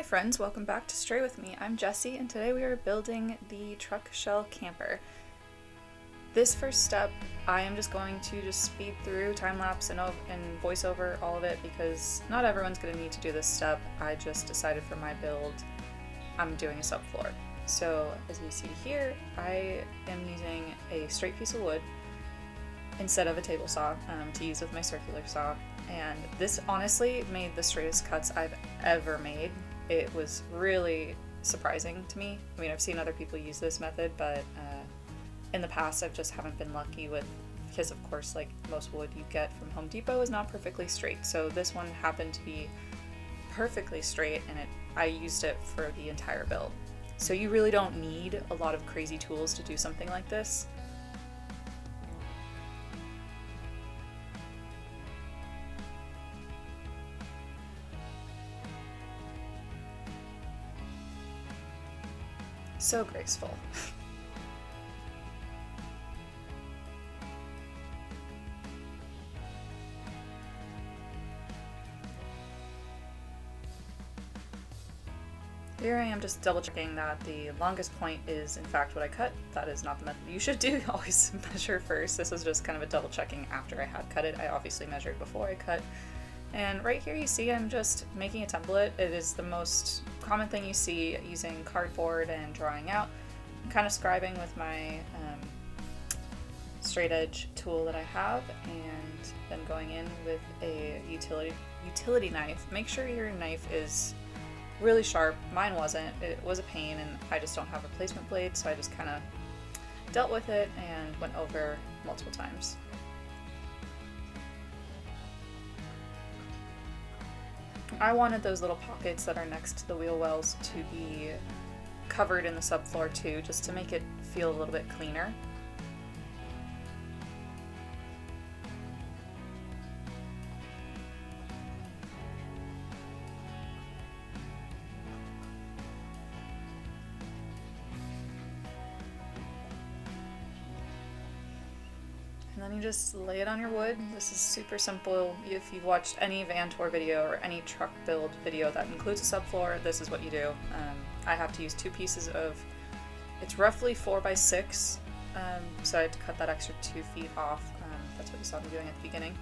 friends, welcome back to Stray With Me. I'm Jessie, and today we are building the truck shell camper. This first step, I am just going to speed through, time-lapse and voice over all of it because not everyone's going to need to do this step. I just decided for my build, I'm doing a subfloor. So as you see here, I am using a straight piece of wood instead of a table saw to use with my circular saw. And this honestly made the straightest cuts I've ever made. It was really surprising to me. I mean, I've seen other people use this method, but in the past I just haven't been lucky with, because of course, like most wood you get from Home Depot is not perfectly straight. So this one happened to be perfectly straight, and I used it for the entire build. So you really don't need a lot of crazy tools to do something like this. So graceful. Here I am just double checking that the longest point is in fact what I cut. That is not the method you should do. Always measure first. This was just kind of a double checking after I had cut it. I obviously measured before I cut. And right here you see I'm just making a template. It is the most common thing you see using cardboard and drawing out. I'm kind of scribing with my straight edge tool that I have, and then going in with a utility knife. Make sure your knife is really sharp. Mine wasn't. It was a pain, and I just don't have a replacement blade, so I just kind of dealt with it and went over multiple times. I wanted those little pockets that are next to the wheel wells to be covered in the subfloor too, just to make it feel a little bit cleaner. And then you just lay it on your wood. This is super simple. If you've watched any van tour video or any truck build video that includes a subfloor, this is what you do. I have to use two pieces of, it's roughly 4x6, so I had to cut that extra 2 feet off. That's what you saw me doing at the beginning.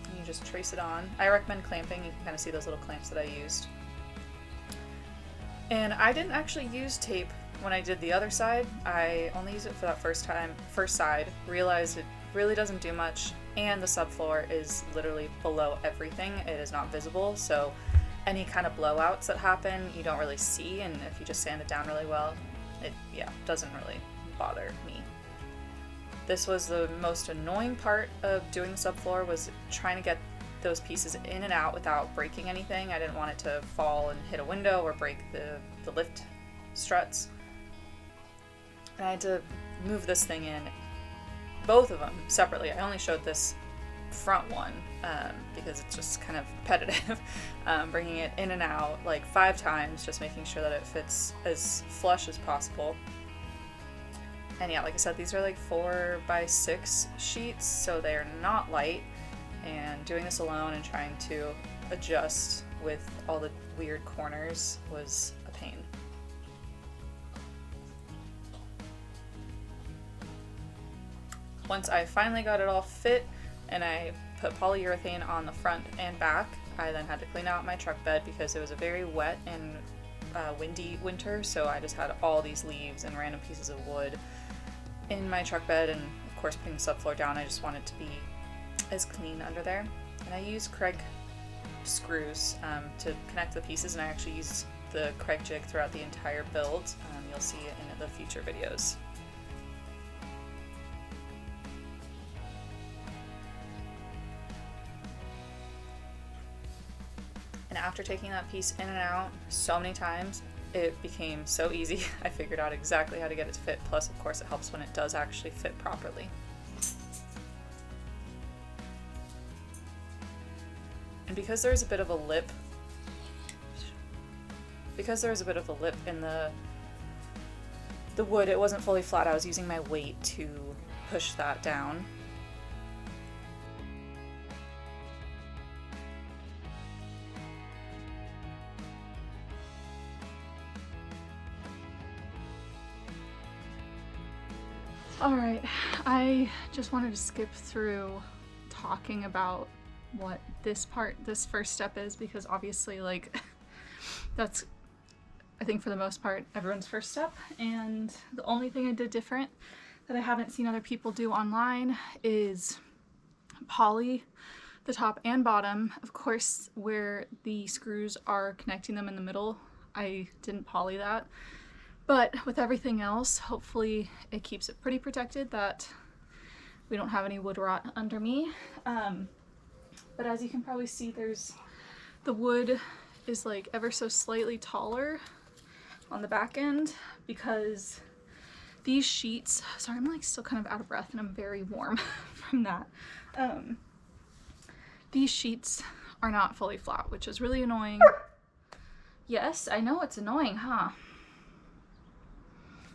And you just trace it on. I recommend clamping. You can kind of see those little clamps that I used. And I didn't actually use tape when I did the other side. I only used it for that first side, realized it really doesn't do much, and the subfloor is literally below everything. It is not visible, so any kind of blowouts that happen you don't really see, and if you just sand it down really well, it doesn't really bother me. This was the most annoying part of doing the subfloor, was trying to get those pieces in and out without breaking anything. I didn't want it to fall and hit a window or break the lift struts. And I had to move this thing in, both of them separately. I only showed this front one because it's just kind of repetitive. Bringing it in and out like 5 times, just making sure that it fits as flush as possible. And yeah, like I said, these are like 4x6 sheets, so they are not light. And doing this alone and trying to adjust with all the weird corners was a pain. Once I finally got it all fit and I put polyurethane on the front and back, I then had to clean out my truck bed because it was a very wet and windy winter, so I just had all these leaves and random pieces of wood in my truck bed, and of course putting the subfloor down, I just wanted to be as clean under there. And I used Craig screws to connect the pieces, and I actually used the Craig jig throughout the entire build. You'll see it in the future videos. And after taking that piece in and out so many times, it became so easy. I figured out exactly how to get it to fit. Plus, of course, it helps when it does actually fit properly. And because there's a bit of a lip, in the wood, it wasn't fully flat. I was using my weight to push that down. All right, I just wanted to skip through talking about what this first step is, because obviously, like, that's, I think for the most part, everyone's first step. And the only thing I did different that I haven't seen other people do online is poly the top and bottom. Of course, where the screws are connecting them in the middle, I didn't poly that. But with everything else, hopefully it keeps it pretty protected, that we don't have any wood rot under me. But as you can probably see, the wood is like ever so slightly taller on the back end, because these sheets, sorry, I'm like still kind of out of breath and I'm very warm from that. These sheets are not fully flat, which is really annoying. Yes, I know it's annoying, huh?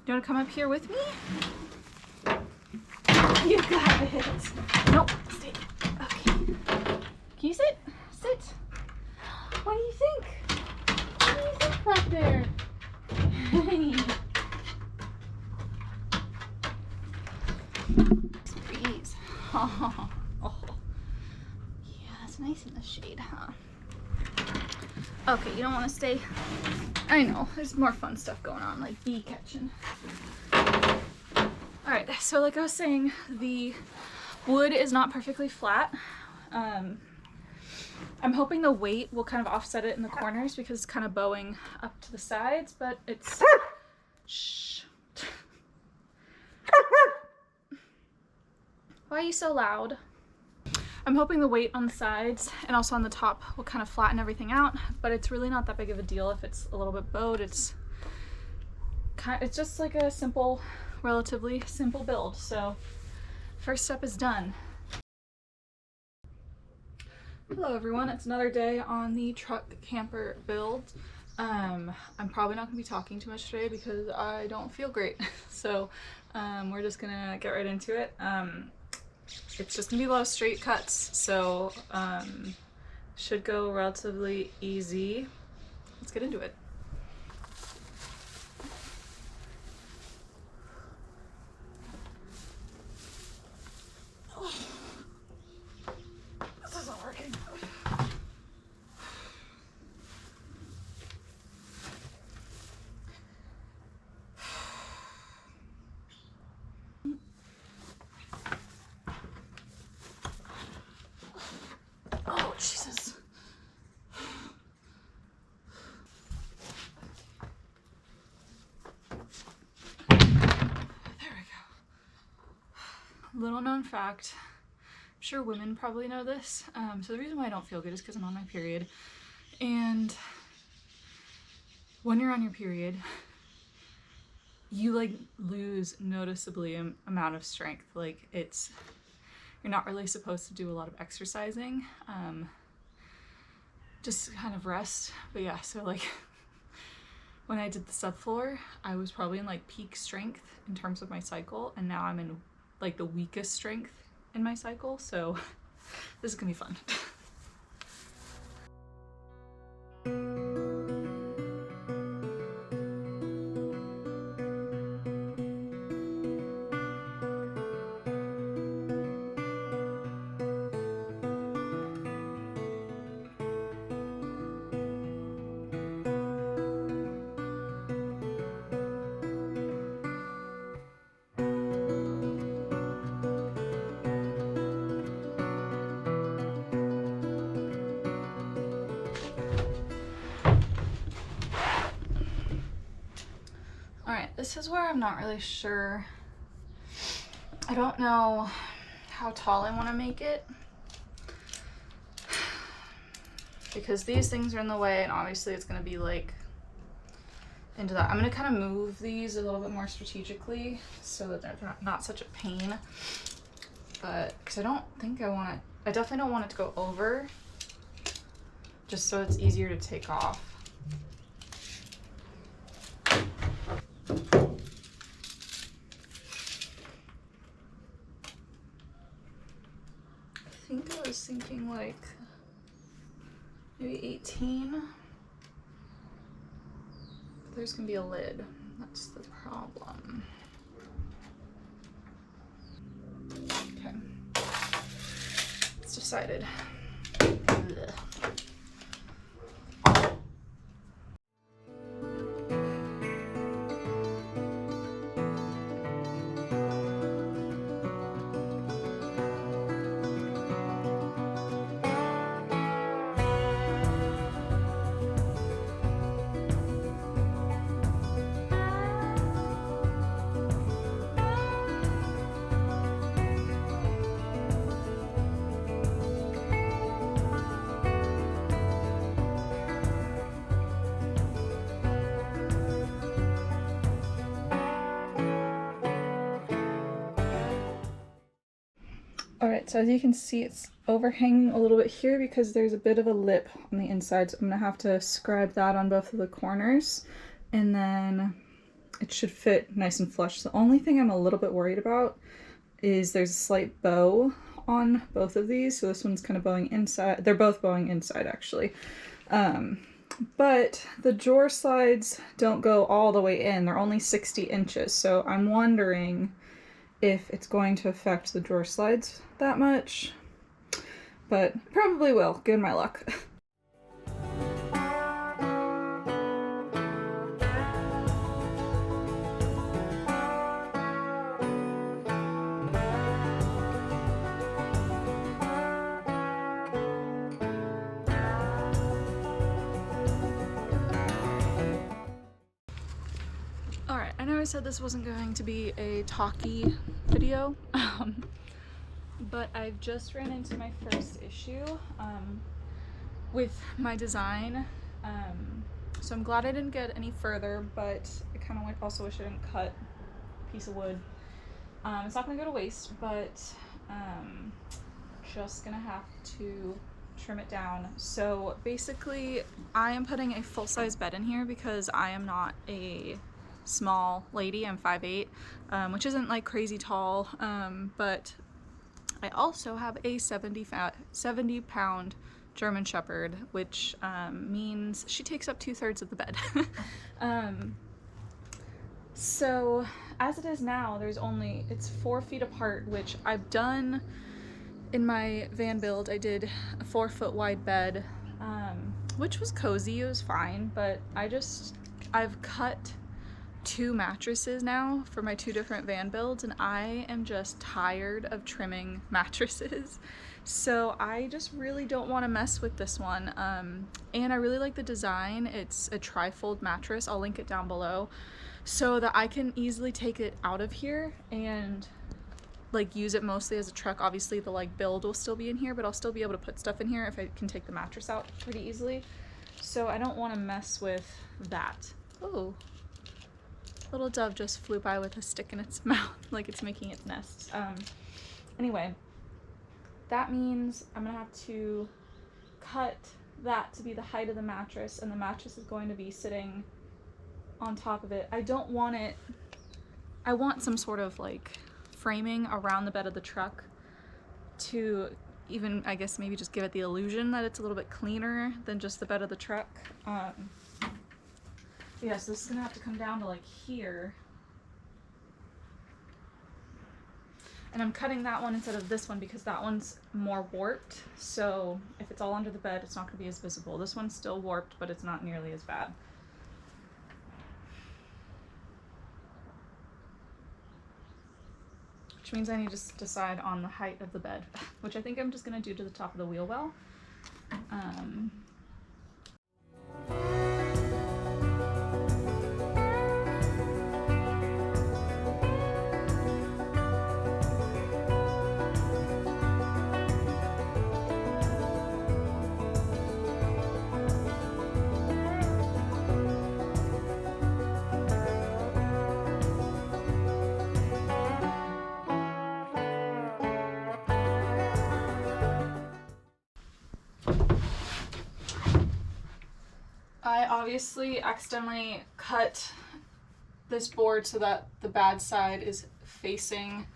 You want to come up here with me? You got it. Nope, stay. Okay. Can you sit? Sit. What do you think? What do you think back there? Breeze. Oh. Yeah, it's nice in the shade, huh? Okay, you don't want to stay? I know, there's more fun stuff going on, like bee catching. Alright, so like I was saying, the wood is not perfectly flat. I'm hoping the weight will kind of offset it in the corners, because it's kind of bowing up to the sides, but it's... Shh. Why are you so loud? I'm hoping the weight on the sides and also on the top will kind of flatten everything out, but it's really not that big of a deal if it's a little bit bowed. It's just like a simple, relatively simple build. So first step is done. Hello everyone, it's another day on the truck camper build. I'm probably not gonna be talking too much today because I don't feel great. So we're just gonna get right into it. It's just gonna be a lot of straight cuts, so should go relatively easy. Let's get into it. This isn't working. Oh, Jesus. There we go. Little known fact, I'm sure women probably know this. So the reason why I don't feel good is because I'm on my period. And when you're on your period, you like lose noticeably amount of strength. Like you're not really supposed to do a lot of exercising. Just kind of rest. But yeah, so like when I did the subfloor, I was probably in like peak strength in terms of my cycle, and now I'm in like the weakest strength in my cycle, so this is gonna be fun. Alright, this is where I'm not really sure. I don't know how tall I want to make it, because these things are in the way, and obviously it's going to be like into that. I'm going to kind of move these a little bit more strategically so that they're not such a pain, but because I don't think I definitely don't want it to go over, just so it's easier to take off. I think I was thinking like maybe 18. But there's gonna be a lid. That's the problem. lopsided. Alright, so as you can see, it's overhanging a little bit here because there's a bit of a lip on the inside, so I'm going to have to scribe that on both of the corners, and then it should fit nice and flush. The only thing I'm a little bit worried about is there's a slight bow on both of these, so this one's kind of bowing inside. They're both bowing inside, actually. But the drawer slides don't go all the way in. They're only 60 inches, so I'm wondering if it's going to affect the drawer slides that much, but probably will, given my luck. Alright, I know I said this wasn't going to be a talky video, but I've just ran into my first issue with my design, so I'm glad I didn't get any further, but I kind of also wish I didn't cut a piece of wood. It's not going to go to waste, but just going to have to trim it down. So basically, I am putting a full-size bed in here because I am not a small lady. I'm 5'8", which isn't like crazy tall, but I also have a 70-pound German Shepherd, which means she takes up 2/3 of the bed. So as it is now, it's 4 feet apart, which I've done in my van build. I did a 4-foot wide bed, which was cozy, it was fine, but I've cut 2 mattresses now for my 2 different van builds, and I am just tired of trimming mattresses. So I just really don't want to mess with this one. And I really like the design. It's a tri-fold mattress. I'll link it down below so that I can easily take it out of here and like use it mostly as a truck. Obviously the like build will still be in here, but I'll still be able to put stuff in here if I can take the mattress out pretty easily. So I don't want to mess with that. Ooh. Little dove just flew by with a stick in its mouth, like it's making its nest. Anyway, that means I'm gonna have to cut that to be the height of the mattress, and the mattress is going to be sitting on top of it. I don't want it, I want some sort of like framing around the bed of the truck to even, I guess, maybe just give it the illusion that it's a little bit cleaner than just the bed of the truck. Yeah, so this is gonna have to come down to like here. And I'm cutting that one instead of this one because that one's more warped. So if it's all under the bed, it's not gonna be as visible. This one's still warped, but it's not nearly as bad. Which means I need to decide on the height of the bed, which I think I'm just gonna do to the top of the wheel well. I obviously accidentally cut this board so that the bad side is facing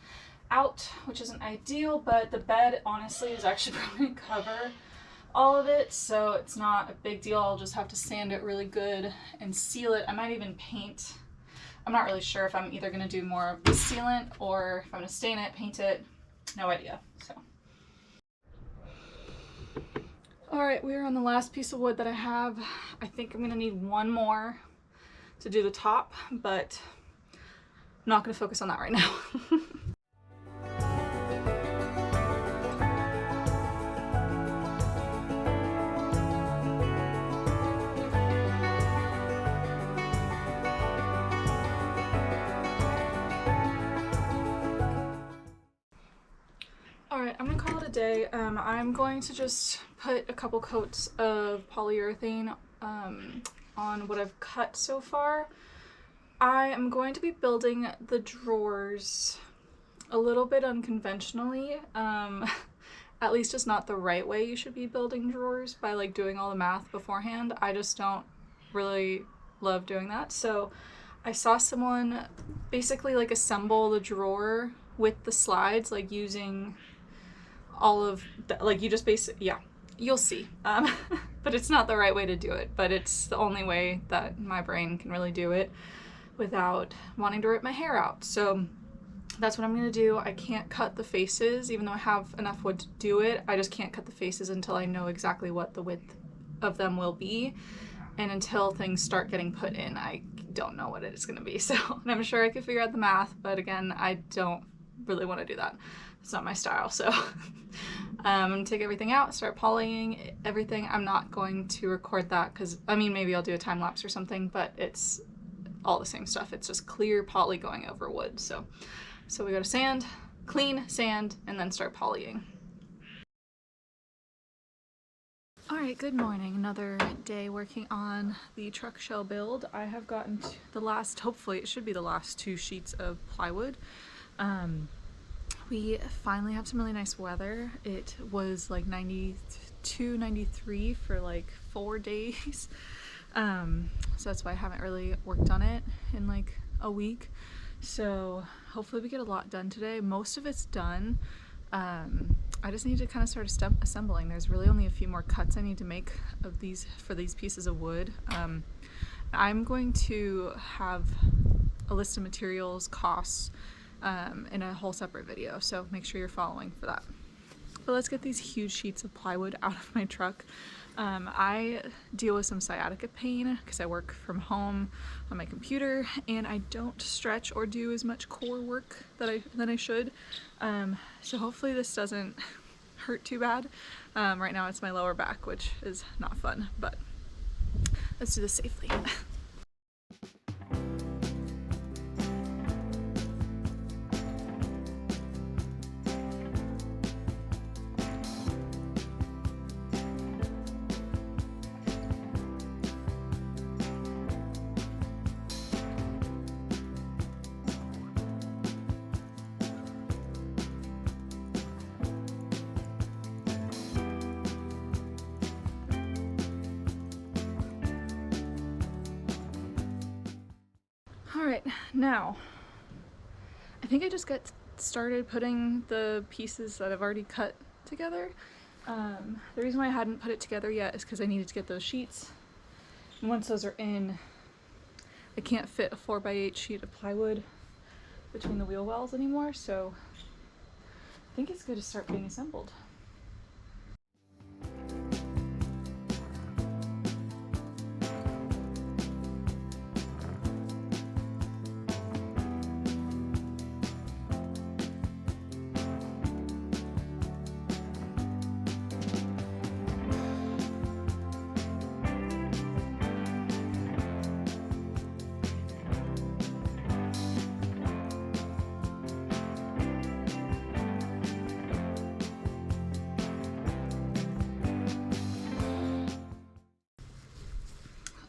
out, which isn't ideal, but the bed honestly is actually probably going to cover all of it, so it's not a big deal. I'll just have to sand it really good and seal it. I might even paint. I'm not really sure if I'm either going to do more of the sealant or if I'm going to stain it, paint it, no idea. So All right, we are on the last piece of wood that I have. I think I'm gonna need one more to do the top, but I'm not gonna focus on that right now. Alright, I'm gonna call it a day. I'm going to just put a couple coats of polyurethane on what I've cut so far. I am going to be building the drawers a little bit unconventionally. At least it's not the right way you should be building drawers, by like doing all the math beforehand. I just don't really love doing that. So I saw someone basically like assemble the drawer with the slides, like using all of the, like you just yeah, you'll see. But it's not the right way to do it, but it's the only way that my brain can really do it without wanting to rip my hair out. So that's what I'm gonna do. I can't cut the faces, even though I have enough wood to do it. I just can't cut the faces until I know exactly what the width of them will be. And until things start getting put in, I don't know what it is gonna be. So, and I'm sure I could figure out the math, but again, I don't really wanna do that. It's not my style. So I'm gonna take everything out, start polying everything. I'm not going to record that because, I mean, maybe I'll do a time lapse or something, but it's all the same stuff. It's just clear poly going over wood. So we go to sand, clean sand, and then start polying. All right, good morning. Another day working on the truck shell build. I have gotten to the last, hopefully it should be the last 2 sheets of plywood. We finally have some really nice weather. It was like 92, 93 for like 4 days. So that's why I haven't really worked on it in like a week. So hopefully we get a lot done today. Most of it's done. I just need to kind of start assembling. There's really only a few more cuts I need to make of these for these pieces of wood. I'm going to have a list of materials, costs, in a whole separate video, so make sure you're following for that. But let's get these huge sheets of plywood out of my truck. I deal with some sciatica pain because I work from home on my computer and I don't stretch or do as much core work that I should. So hopefully this doesn't hurt too bad. Right now it's my lower back, which is not fun, but let's do this safely. Alright, now, I think I just got started putting the pieces that I've already cut together. The reason why I hadn't put it together yet is because I needed to get those sheets. And once those are in, I can't fit a 4x8 sheet of plywood between the wheel wells anymore, so I think it's good to start being assembled.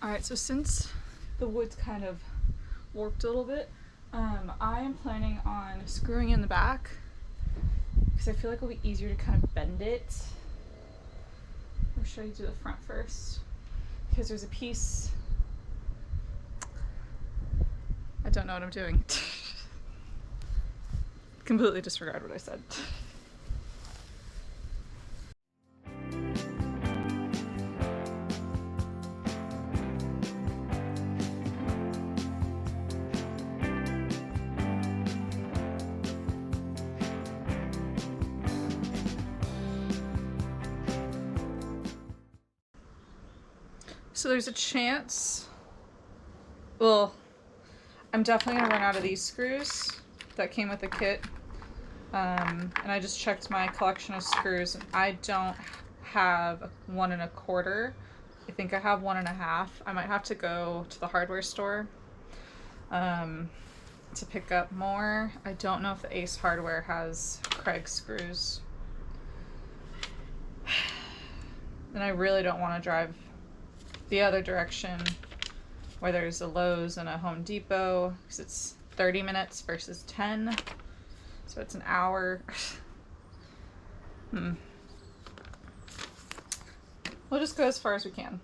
Alright, so since the wood's kind of warped a little bit, I am planning on screwing in the back because I feel like it'll be easier to kind of bend it. Or should I do the front first? Because there's a piece... I don't know what I'm doing. Completely disregard what I said. So there's a chance, well, I'm definitely gonna run out of these screws that came with the kit. And I just checked my collection of screws, and I don't have 1 1/4. I think I have 1 1/2. I might have to go to the hardware store to pick up more. I don't know if the Ace Hardware has Craig screws. And I really don't want to drive the other direction where there's a Lowe's and a Home Depot, because it's 30 minutes versus 10. So it's an hour. We'll just go as far as we can.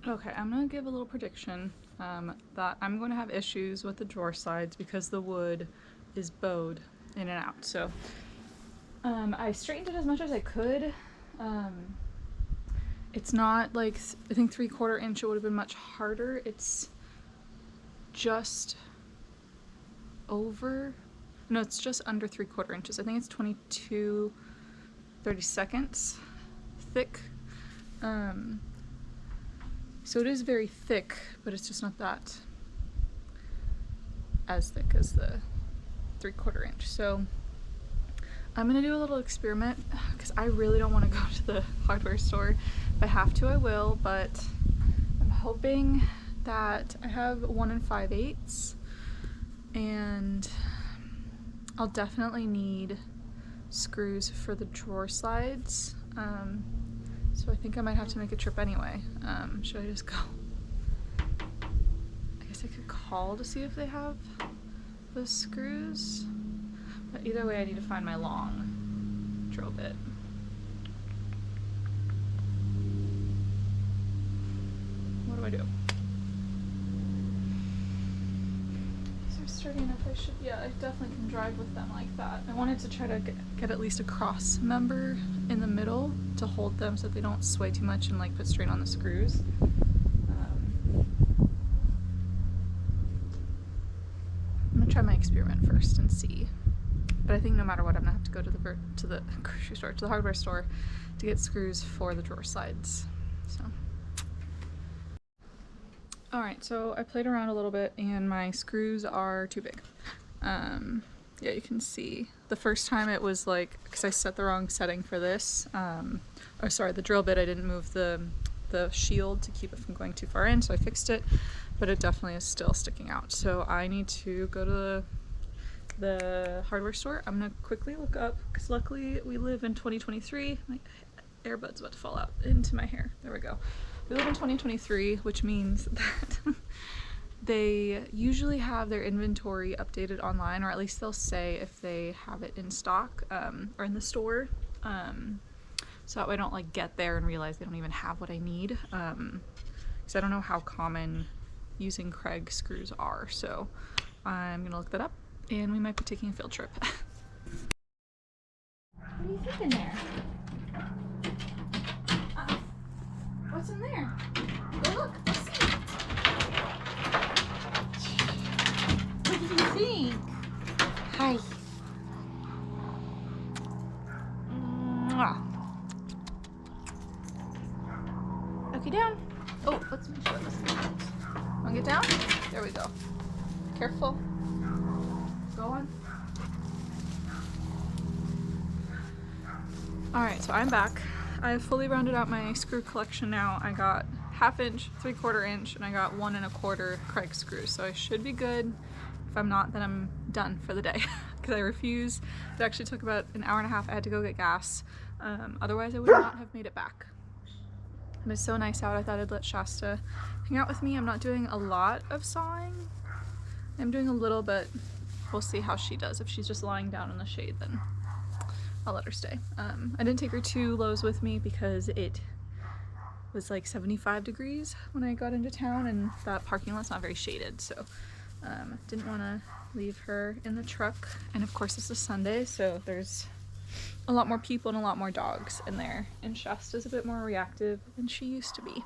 Okay, I'm gonna give a little prediction that I'm going to have issues with the drawer slides because the wood is bowed in and out. So I straightened it as much as I could. It's not like, I think 3/4 inch, it would have been much harder. It's just over, no, it's just under 3/4 inches. I think it's 22/32 thick. So it is very thick, but it's just not that as thick as the 3/4 inch. So I'm gonna do a little experiment because I really don't want to go to the hardware store. If I have to, I will, but I'm hoping that I have 1 5/8, and I'll definitely need screws for the drawer slides. So I think I might have to make a trip anyway. Should I just go? I guess I could call to see if they have those screws. But either way, I need to find my long drill bit. What do I do? These are sturdy enough. I should, yeah, I definitely can drive with them like that. I wanted to try to get at least a cross member in the middle to hold them so that they don't sway too much and like put strain on the screws. I'm gonna try my experiment first and see. But I think no matter what, I'm gonna have to go to the grocery store, to the hardware store, to get screws for the drawer slides. So. All right, so I played around a little bit, and my screws are too big. Yeah, you can see the first time it was like, because I set the wrong setting for this, or sorry, the drill bit, I didn't move the shield to keep it from going too far in, so I fixed it, but it definitely is still sticking out. So I need to go to the hardware store. I'm gonna quickly look up, because luckily we live in 2023. My earbud's about to fall out into my hair. There we go. We live in 2023, which means that they usually have their inventory updated online, or at least they'll say if they have it in stock or in the store. So that way I don't like get there and realize they don't even have what I need. Because I don't know how common using Craig screws are. So I'm gonna look that up, and we might be taking a field trip. What do you think in there? What's in there? Go look. Let's see. What do you think? Hi. Mwah. Okay, down. Oh, let's make sure this is good. Wanna get down? There we go. Careful. Go on. Alright, so I'm back. I've fully rounded out my screw collection now. I got 1/2 inch, 3/4 inch, and I got 1 1/4 Craig screws. So I should be good. If I'm not, then I'm done for the day. Because I refuse. It actually took about an hour and a half. I had to go get gas. Otherwise I would not have made it back. It was so nice out. I thought I'd let Shasta hang out with me. I'm not doing a lot of sawing. I'm doing a little, but we'll see how she does. If she's just lying down in the shade, then I'll let her stay. I didn't take her to Lowe's with me because it was like 75 degrees when I got into town, and that parking lot's not very shaded, so didn't want to leave her in the truck. And of course it's a Sunday, so there's a lot more people and a lot more dogs in there, and Shasta's a bit more reactive than she used to be.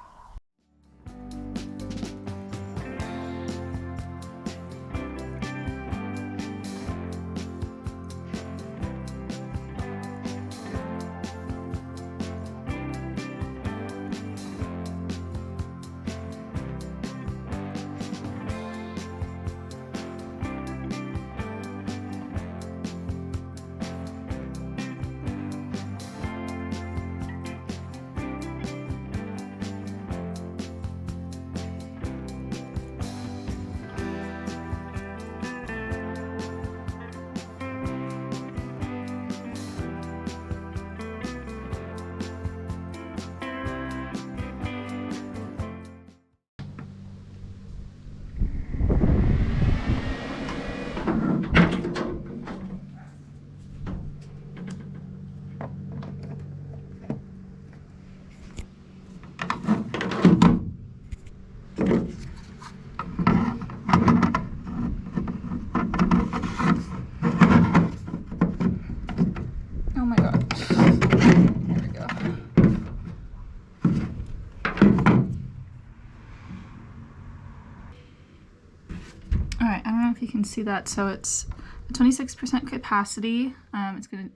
Alright, I don't know if you can see that, so it's a 26% capacity.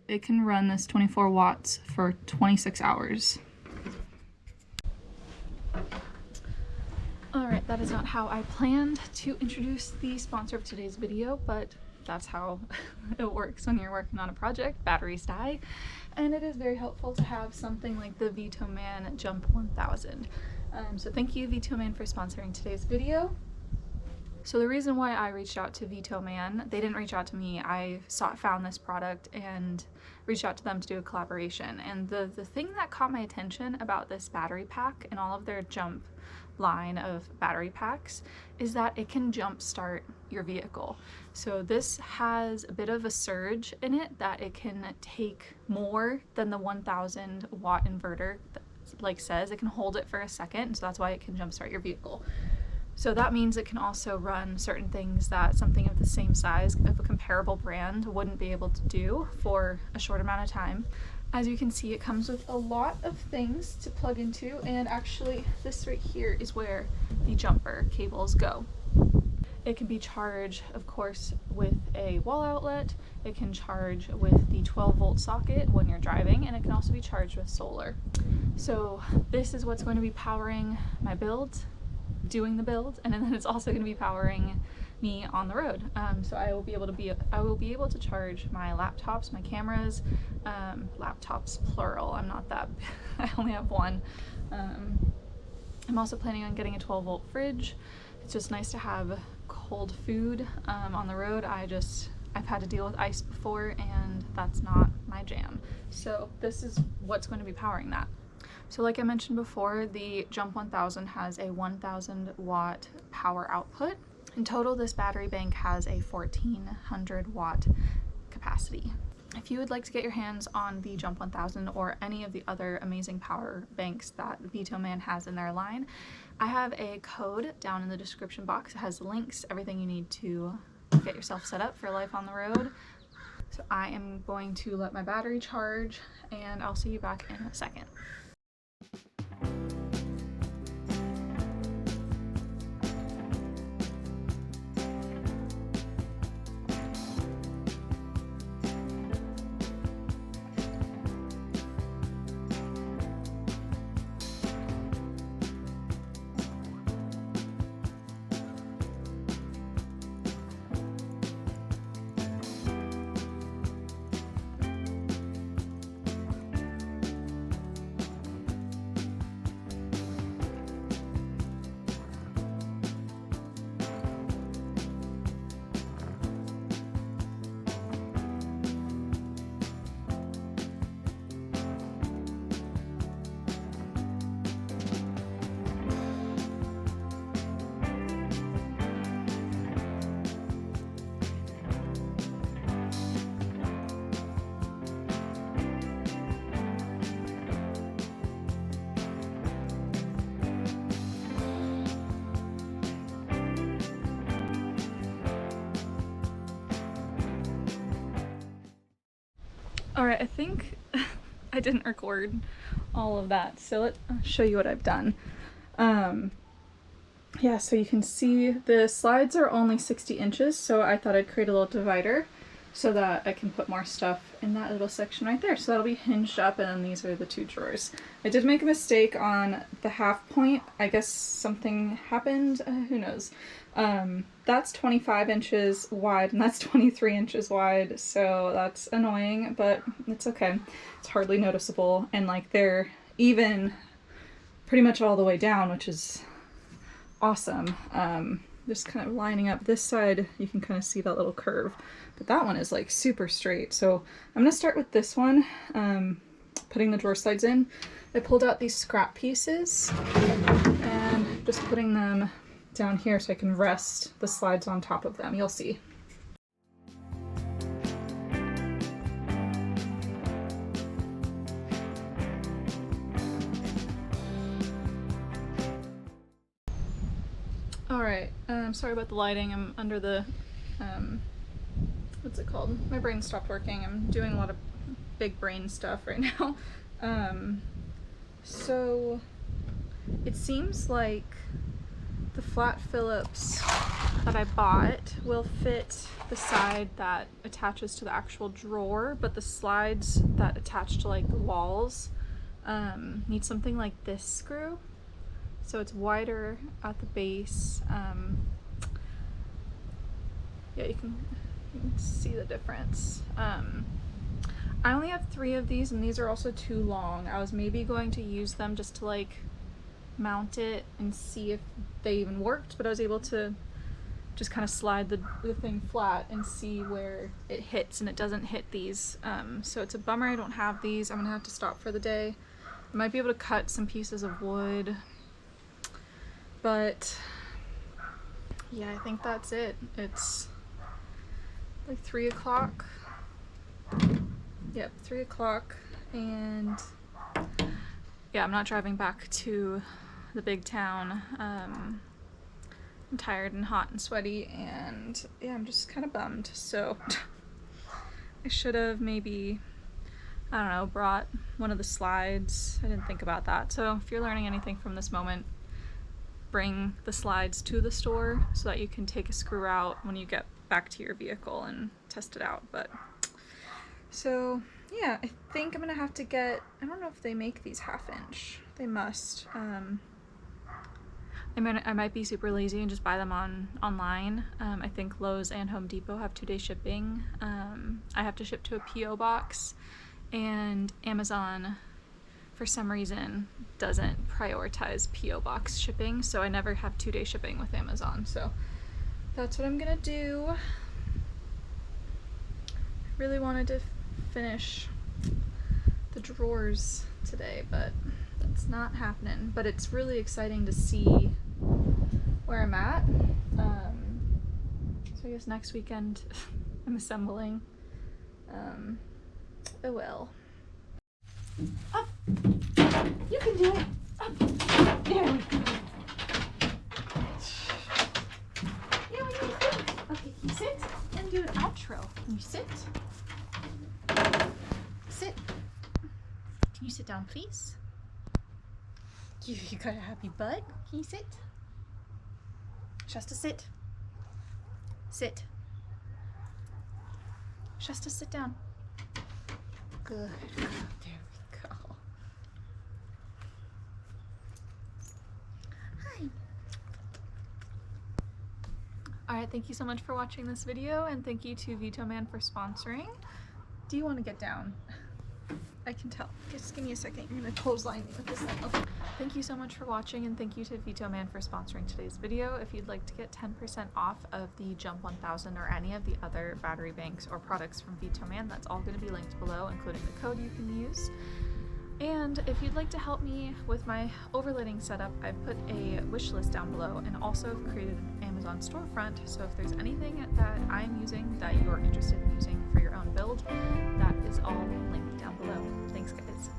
It can run this 24 watts for 26 hours. Alright, that is not how I planned to introduce the sponsor of today's video, but that's how it works when you're working on a project. Batteries die, and it is very helpful to have something like the VTOMAN Jump 1000. So thank you, VTOMAN, for sponsoring today's video. So the reason why I reached out to VTOMAN, they didn't reach out to me. I found this product and reached out to them to do a collaboration. And the thing that caught my attention about this battery pack and all of their Jump line of battery packs is that it can jump start your vehicle. So this has a bit of a surge in it that it can take more than the 1000 watt inverter says. It can hold it for a second, so that's why it can jump start your vehicle. So that means it can also run certain things that something of the same size of a comparable brand wouldn't be able to do for a short amount of time. As you can see, it comes with a lot of things to plug into, and actually this right here is where the jumper cables go. It can be charged, of course, with a wall outlet. It can charge with the 12-volt socket when you're driving, and it can also be charged with solar. So this is what's going to be powering my build, doing the build, and then it's also going to be powering me on the road. So I will be able to charge my laptops, my cameras, laptops plural. I'm not that I only have one. I'm also planning on getting a 12-volt fridge. It's just nice to have cold food on the road. I've had to deal with ice before, and that's not my jam. So this is what's going to be powering that. So like I mentioned before, the Jump 1000 has a 1000 watt power output. In total, this battery bank has a 1400 watt capacity. If you would like to get your hands on the Jump 1000 or any of the other amazing power banks that VTOMAN has in their line, I have a code down in the description box. It has links, everything you need to get yourself set up for life on the road. So I am going to let my battery charge, and I'll see you back in a second. Alright, I think I didn't record all of that, so let's show you what I've done. Yeah, so you can see the slides are only 60 inches, so I thought I'd create a little divider so that I can put more stuff in that little section right there. So that'll be hinged up, and then these are the two drawers. I did make a mistake on the half point. I guess something happened, who knows. That's 25 inches wide and that's 23 inches wide, so that's annoying, but it's okay. It's hardly noticeable, and like they're even pretty much all the way down, which is awesome. Just kind of lining up this side, you can kind of see that little curve, but that one is like super straight. So I'm gonna start with this one, putting the drawer slides in. I pulled out these scrap pieces and just putting them down here so I can rest the slides on top of them. You'll see. Alright, sorry about the lighting. I'm under the, what's it called? My brain stopped working. I'm doing a lot of big brain stuff right now. So it seems like the flat Phillips that I bought will fit the side that attaches to the actual drawer, but the slides that attach to like the walls need something like this screw. So it's wider at the base. Yeah, you can see the difference. I only have 3 of these, and these are also too long. I was maybe going to use them just to like mount it and see if they even worked, but I was able to just kind of slide the thing flat and see where it hits, and it doesn't hit these. So it's a bummer I don't have these. I'm gonna have to stop for the day. I might be able to cut some pieces of wood, but yeah, I think that's it. It's like 3 o'clock. Yep, 3 o'clock, and yeah, I'm not driving back to the big town. I'm tired and hot and sweaty, and yeah, I'm just kind of bummed. So I should have maybe, I don't know, brought one of the slides. I didn't think about that. So if you're learning anything from this moment, bring the slides to the store so that you can take a screw out when you get back to your vehicle and test it out. But so yeah, I think I'm gonna have to get, I don't know if they make these 1/2 inch. They must. I might be super lazy and just buy them online. I think Lowe's and Home Depot have 2-day shipping. I have to ship to a PO box, and Amazon for some reason doesn't prioritize PO box shipping, so I never have 2-day shipping with Amazon. So that's what I'm gonna do. I really wanted to finish the drawers today, but that's not happening. But it's really exciting to see where I'm at. So I guess next weekend I'm assembling. Oh well. Up! You can do it! Up! There we go. Yeah, what do you think? Okay, you sit and do an outro. Can you sit? Sit. Can you sit down, please? You got a happy butt? Can you sit? Shasta, sit. Sit. Shasta, sit down. Good. There we go. Hi. Alright, thank you so much for watching this video, and thank you to VTOMAN for sponsoring. Do you want to get down? I can tell. Just give me a second. You're gonna clothesline me with this thing. Okay. Thank you so much for watching, and thank you to VTOMAN for sponsoring today's video. If you'd like to get 10% off of the Jump 1000 or any of the other battery banks or products from VTOMAN, that's all going to be linked below, including the code you can use. And if you'd like to help me with my overlighting setup, I've put a wish list down below, and also have created an Amazon storefront. So if there's anything that I'm using that you're interested in using for your own build, that is all linked down below. Thanks, guys.